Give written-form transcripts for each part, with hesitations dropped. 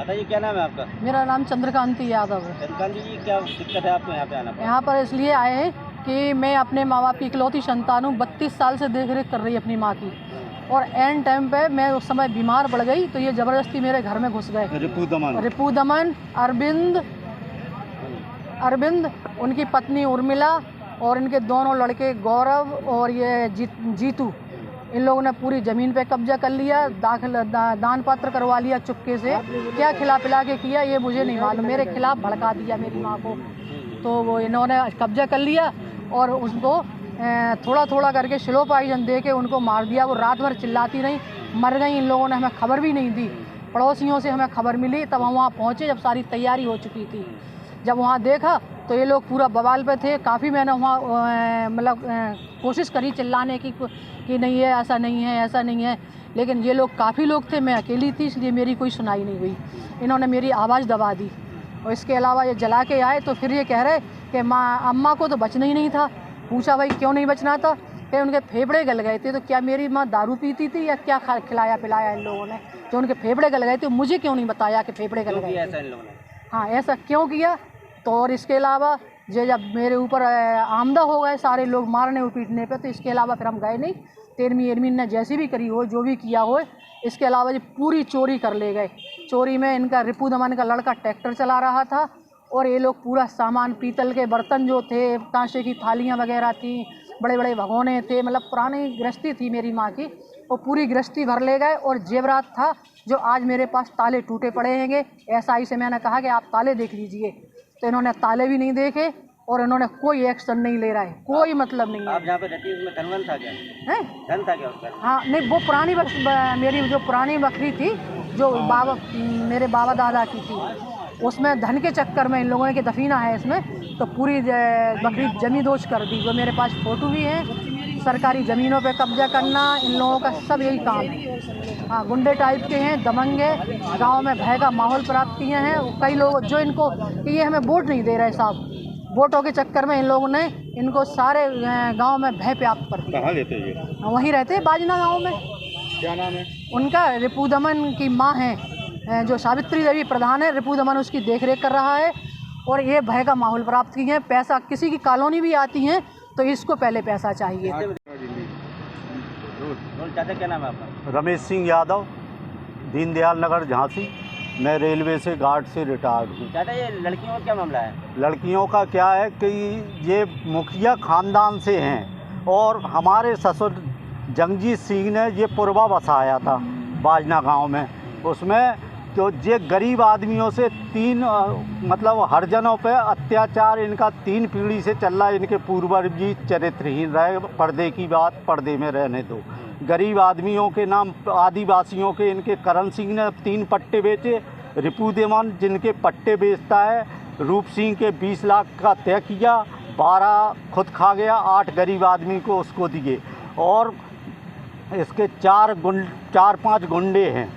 माता जी क्या नाम है आपका? मेरा नाम चंद्रकांति यादव है। चंद्रकांत जी क्या दिक्कत है आपको यहाँ पे आना पड़ा? यहाँ पर इसलिए आए हैं कि मैं अपने माँ बाप की इकलौती संतान हूँ। 32 साल से देख रेख कर रही अपनी माँ की, और एंड टाइम पे मैं उस समय बीमार पड़ गई तो ये ज़बरदस्ती मेरे घर में घुस गए। रिपू दमन, अरविंद, उनकी पत्नी उर्मिला और इनके दोनों लड़के गौरव और ये जीतू, इन लोगों ने पूरी ज़मीन पे कब्जा कर लिया, दान पात्र करवा लिया चुपके से। क्या खिला पिला के किया ये मुझे नहीं मालूम, मेरे खिलाफ भड़का दिया मेरी माँ को। तो वो इन्होंने कब्जा कर लिया और उसको थोड़ा थोड़ा करके स्लो पॉइजन दे के उनको मार दिया। वो रात भर चिल्लाती रही, मर गई। इन लोगों ने हमें खबर भी नहीं दी। पड़ोसियों से हमें खबर मिली, तब हम वहाँ पहुँचे जब सारी तैयारी हो चुकी थी। जब वहाँ देखा तो ये लोग पूरा बवाल पे थे। काफ़ी मैंने वहाँ मतलब कोशिश करी चिल्लाने की कि नहीं है, ऐसा नहीं है, ऐसा नहीं है, लेकिन ये लोग काफ़ी लोग थे, मैं अकेली थी, इसलिए मेरी कोई सुनाई नहीं हुई। इन्होंने मेरी आवाज़ दबा दी और इसके अलावा ये जला के आए तो फिर ये कह रहे कि माँ अम्मा को तो बचना ही नहीं था। पूछा भाई क्यों नहीं बचना था? कि उनके फेफड़े गल गए थे। तो क्या मेरी माँ दारू पीती थी या क्या खिलाया पिलाया इन लोगों ने जो उनके फेफड़े गल गए थे? मुझे क्यों नहीं बताया कि फेफड़े गल गए थे? हाँ, ऐसा क्यों किया? तो और इसके अलावा जब मेरे ऊपर आमदा हो गए सारे लोग मारने और पीटने पे, तो इसके अलावा फिर हम गए नहीं। 13वीं एडमिन ने जैसी भी करी हो, जो भी किया हो, इसके अलावा ये पूरी चोरी कर ले गए। चोरी में इनका रिपू दमन का लड़का ट्रैक्टर चला रहा था और ये लोग पूरा सामान, पीतल के बर्तन जो थे, कांसे की थालियाँ वगैरह थी, बड़े बड़े भगोने थे, मतलब पुरानी गृहस्थी थी मेरी माँ की, वो पूरी गृहस्थी भर ले गए। और जेवरात था जो आज मेरे पास ताले टूटे पड़े हैंगे। एसआई से मैंने कहा कि आप ताले देख लीजिए, तो इन्होंने ताले भी नहीं देखे और इन्होंने कोई एक्शन नहीं ले रहा है, कोई मतलब नहीं है। आप जहाँ पे रहती है उसमें धनवन था क्या? है धन था क्या उसका? हाँ, नहीं, वो पुरानी मेरी जो पुरानी बकरी थी जो मेरे बाबा दादा की थी, उसमें धन के चक्कर में इन लोगों ने, कि दफीना है इसमें, तो पूरी बकरी जमी दोष कर दी। जो मेरे पास फ़ोटो भी है। सरकारी ज़मीनों पे कब्जा करना इन लोगों का सब यही काम है। हाँ, गुंडे टाइप के हैं, दबंग है, गाँव में भय का माहौल प्राप्त किए हैं। कई लोग जो इनको कि ये हमें वोट नहीं दे रहे साहब, वोटों के चक्कर में इन लोगों ने इनको सारे गांव में भय प्राप्त कर दिया। कहाँ रहते हैं ये? वहीं रहते हैं, बाजना गांव में। क्या नाम है उनका? रिपू दमन की माँ है जो सावित्री देवी प्रधान है, रिपू दमन उसकी देखरेख कर रहा है। और ये भय का माहौल प्राप्त किए हैं। पैसा, किसी की कॉलोनी भी आती है तो इसको पहले पैसा चाहिए। चाचा क्या नाम है आपका? रमेश सिंह यादव, दीनदयाल नगर, झांसी। मैं रेलवे से गार्ड से रिटायर्ड हूँ। चाचा ये लड़कियों का क्या मामला है? लड़कियों का क्या है कि ये मुखिया ख़ानदान से हैं और हमारे ससुर जंगजीत सिंह ने ये पुरवा बसाया था बाजना गांव में। उसमें तो ये गरीब आदमियों से मतलब हरिजनों पे अत्याचार इनका 3 पीढ़ी से चल रहा है। इनके पूर्वज भी चरित्रहीन रहे। पर्दे की बात पर्दे में रहने दो। गरीब आदमियों के नाम, आदिवासियों के, इनके करण सिंह ने 3 पट्टे बेचे। रिपू दमन जिनके पट्टे बेचता है, रूप सिंह के 20 लाख का तय किया, 12 खुद खा गया, 8 गरीब आदमी को उसको दिए। और इसके 4-5 गुंडे हैं।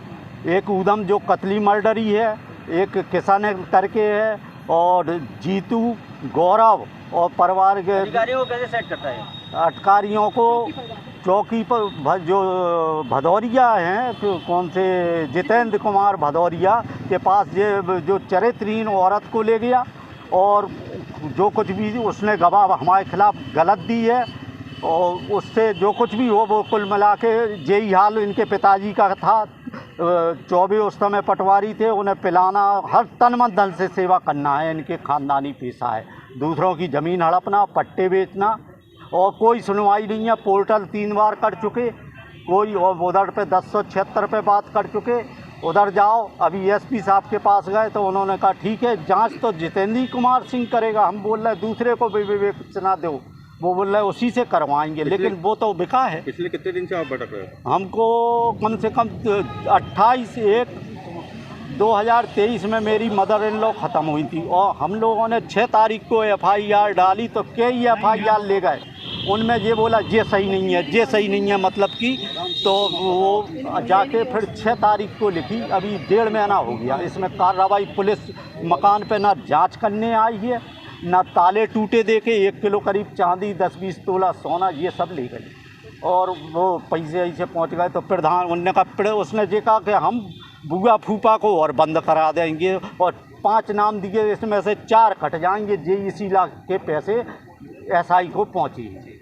एक उदम जो कतली मर्डरी है, एक किसान करके है, और जीतू, गौरव और परिवार के अधिकारियों को कैसे सेट करता है? अधिकारियों को चौकी पर जो भदौरिया हैं, कौन से जितेंद्र कुमार भदौरिया के पास ये जो चरित्रहीन औरत को ले गया और जो कुछ भी उसने गवाह हमारे खिलाफ गलत दी है, और उससे जो कुछ भी हो वो कुल मिला के यही हाल इनके पिताजी का था। 24 उस समय पटवारी थे, उन्हें पिलाना, हर तन मन धन से सेवा करना है इनके ख़ानदानी पेशा है। दूसरों की ज़मीन हड़पना, पट्टे बेचना, और कोई सुनवाई नहीं है। पोर्टल 3 बार कर चुके कोई, और उधर पे 1076 पे बात कर चुके। उधर जाओ, अभी एसपी साहब के पास गए तो उन्होंने कहा ठीक है, जांच तो जितेंद्र कुमार सिंह करेगा। हम बोल रहे दूसरे को भी विवेचना दो, वो बोल रहे उसी से करवाएंगे, लेकिन वो तो बिका है। पिछले कितने दिन से आप भटक रहे हो? हमको कम से कम 28/1/2023 में मेरी मदर इन लॉ ख़त्म हुई थी, और हम लोगों ने 6 तारीख को FIR डाली तो कई FIR ले गए। उनमें ये बोला ये सही नहीं है, ये सही नहीं है, मतलब कि तो वो जाके फिर 6 तारीख को लिखी। अभी 1.5 महीना हो गया। इसमें कार्रवाई पुलिस मकान पे ना जांच करने आई है, ना ताले टूटे देखे। 1 किलो करीब चांदी, 10-20 तोला सोना, ये सब ले गए। और वो पैसे ऐसे पहुंच गए तो प्रधान उनने कहा, उसने ये कहा कि हम बुआ फूफा को और बंद करा देंगे और 5 नाम दिए, इसमें से 4 कट जाएंगे। जे इसी लाख के पैसे SI को पहुँचे।